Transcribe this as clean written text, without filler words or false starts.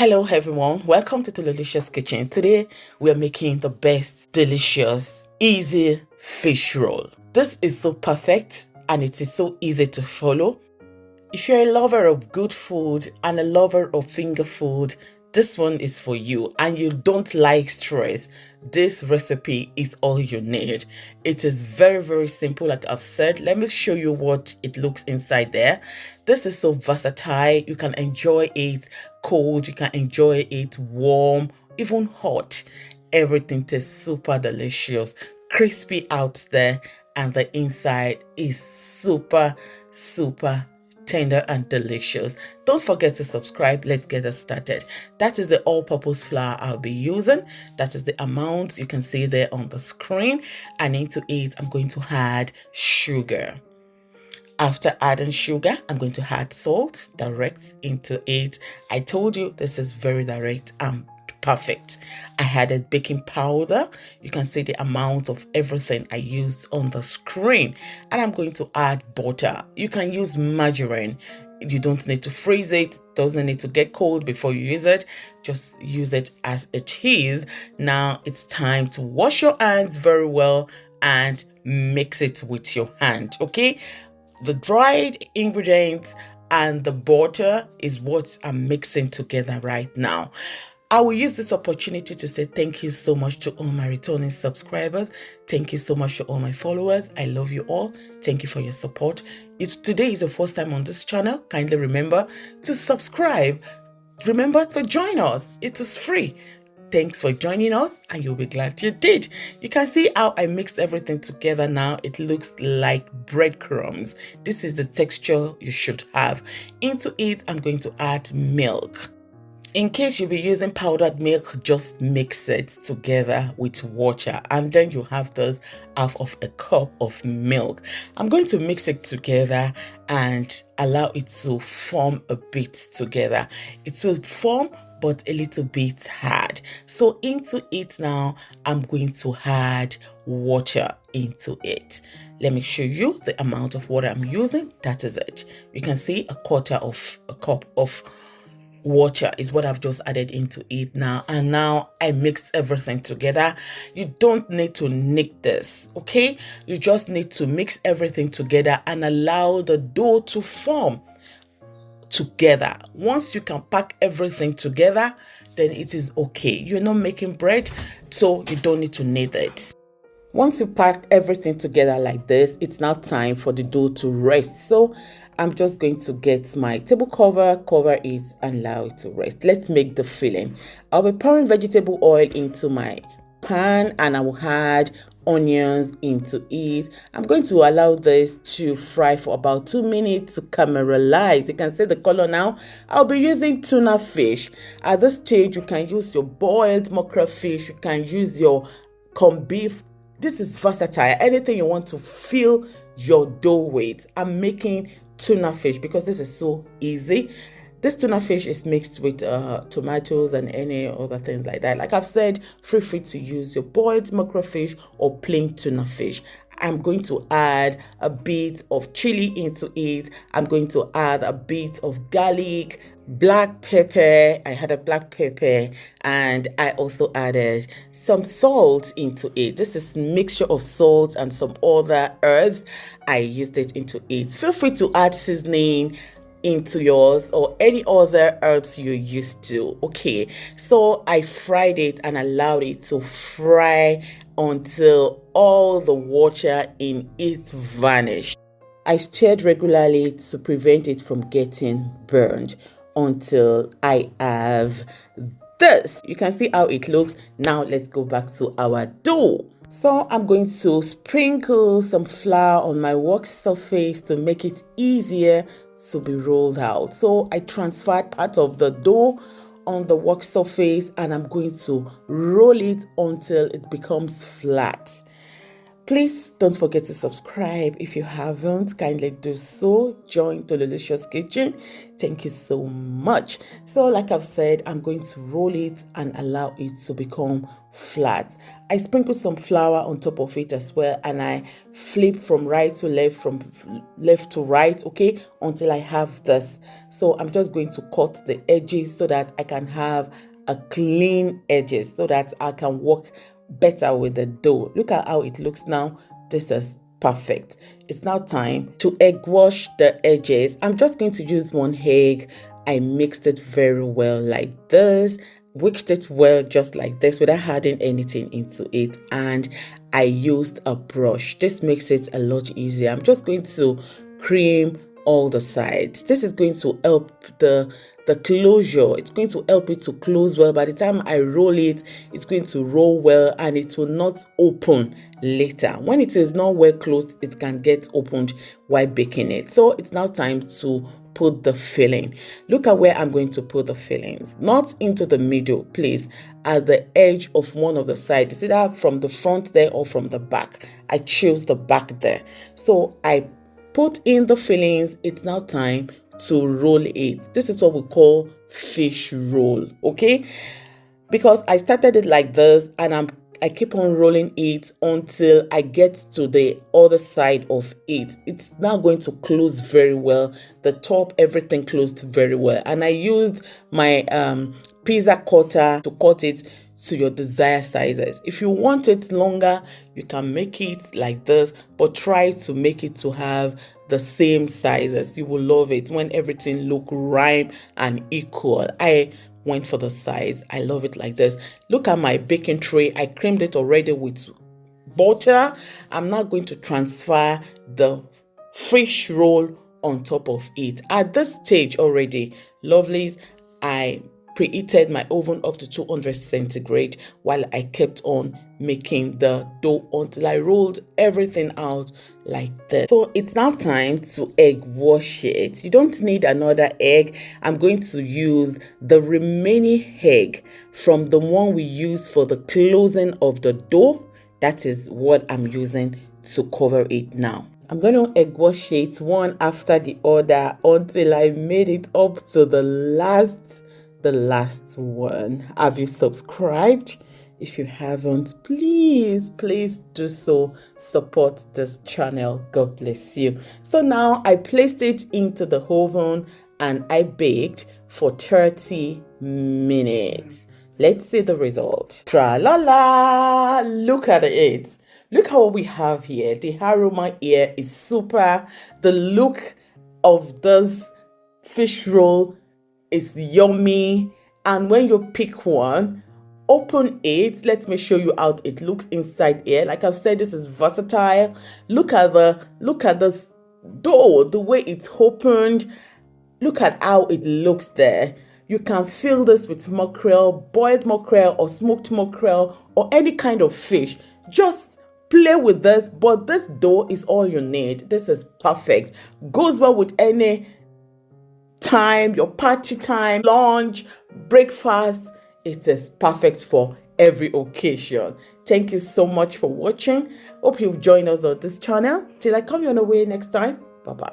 Hello everyone, welcome to Tolulicious Kitchen. Today we are making the best, delicious, easy fish roll. This is so perfect and it is so easy to follow. If you're a lover of good food and a lover of finger food, this one is for you, and you don't like stress, this recipe is all you need. It is very simple, like I've said. Let me show you what it looks inside there. This is so versatile. You can enjoy it cold, you can enjoy it warm, even hot. Everything tastes super delicious, crispy out there, and the inside is super tender and delicious. Don't forget to subscribe. Let's get us started. That is the all-purpose flour I'll be using. That is the amount you can see there on the screen, and into it I'm going to add sugar. After adding sugar, I'm going to add salt direct into it. I told you this is very direct and perfect. I added baking powder. You can see the amount of everything I used on the screen. And I'm going to add butter. You can use margarine. You don't need to freeze it. Doesn't need to get cold before you use it. Just use it as it is. Now it's time to wash your hands very well and mix it with your hand. Okay, the dried ingredients and the butter is what I'm mixing together right now. I will use this opportunity to say thank you so much to all my returning subscribers. Thank you so much to all my followers. I love you all. Thank you for your support. If today is your first time on this channel, kindly remember to subscribe. Remember to join us. It is free. Thanks for joining us, and you'll be glad you did. You can see how I mixed everything together now. It looks like breadcrumbs. This is the texture you should have. Into it, I'm going to add milk. In case you'll be using powdered milk, just mix it together with water, and then you have this half of a cup of milk. I'm going to mix it together and allow it to form a bit together. It will form but a little bit hard. So into it now, I'm going to add water into it. Let me show you the amount of water I'm using. That is it. You can see a quarter of a cup of water is what I've just added into it now, and now I mix everything together. You don't need to knead this, okay? You just need to mix everything together and allow the dough to form together. Once you can pack everything together, then it is okay. You're not making bread, so you don't need to knead it. Once you pack everything together like this, it's now time for the dough to rest. So I'm just going to get my table cover it and allow it to rest. Let's make the filling. I'll be pouring vegetable oil into my pan, and I will add onions into it. I'm going to allow this to fry for about 2 minutes to caramelize. You can see the color now. I'll be using tuna fish. At this stage, you can use your boiled mackerel fish. You can use your corned beef. This is versatile. Anything you want to fill your dough with. I'm making tuna fish because this is so easy. This tuna fish is mixed with tomatoes and any other things like that. Like I've said, feel free to use your boiled mackerel fish or plain tuna fish. I'm going to add a bit of chili into it. I'm going to add a bit of garlic, black pepper. I had a black pepper, and I also added some salt into it. This is a mixture of salt and some other herbs. I used it into it. Feel free to add seasoning into yours or any other herbs you're used to. Okay, so I fried it and allowed it to fry until all the water in it vanished. I stirred regularly to prevent it from getting burned until I have this. You can see how it looks. Now let's go back to our dough. So I'm going to sprinkle some flour on my work surface to make it easier to be rolled out. So I transferred part of the dough on the work surface, and I'm going to roll it until it becomes flat. Please don't forget to subscribe. If you haven't, kindly do so. Join Tolulicious Kitchen. Thank you so much. So like I've said, I'm going to roll it and allow it to become flat. I sprinkle some flour on top of it as well, and I flip from right to left, from left to right, okay, until I have this. So I'm just going to cut the edges so that I can have a clean edges, so that I can work better with the dough. Look at how it looks now. This is perfect. It's now time to egg wash the edges. I'm just going to use 1 egg. I mixed it very well like this, whisked it well just like this without adding anything into it, and I used a brush. This makes it a lot easier. I'm just going to cream all the sides. This is going to help the closure. It's going to help it to close well. By the time I roll it, it's going to roll well and it will not open later. When it is not well closed, it can get opened while baking it. So it's now time to put the filling. Look at where I'm going to put the fillings. Not into the middle, please. At the edge of one of the sides. It's either from the front there or from the back. I chose the back there. So I put in the fillings. It's now time to roll it. This is what we call fish roll, okay? Because I started it like this, and I keep on rolling it until I get to the other side of it. It's now going to close very well. The top, everything closed very well. And I used my pizza cutter to cut it to your desired sizes. If you want it longer, you can make it like this, but try to make it to have the same sizes. You will love it when everything look rhyme and equal. I went for the size. I love it like this. Look at my baking tray. I creamed it already with butter. I'm now going to transfer the fish roll on top of it. At this stage already, lovelies, I preheated my oven up to 200 centigrade while I kept on making the dough until I rolled everything out like this. So it's now time to egg wash it. You don't need another egg. I'm going to use the remaining egg from the one we used for the closing of the dough. That is what I'm using to cover it now. I'm going to egg wash it one after the other until I made it up to the last one. Have you subscribed? If you haven't, please do so. Support this channel. God bless you. So now I placed it into the oven and I baked for 30 minutes. Let's see the result. Tra-la-la! Look at it. Look how we have here. The aroma here is super. The look of this fish roll is yummy. And when you pick one, open it. Let me show you how it looks inside here. Like I've said, this is versatile. Look at this dough, the way it's opened. Look at how it looks there. You can fill this with mackerel, boiled mackerel or smoked mackerel or any kind of fish. Just play with this, but this dough is all you need. This is perfect. Goes well with any time, your party time, lunch, breakfast. It is perfect for every occasion. Thank you so much for watching. Hope you've joined us on this channel. Till I come your way next time. Bye-bye.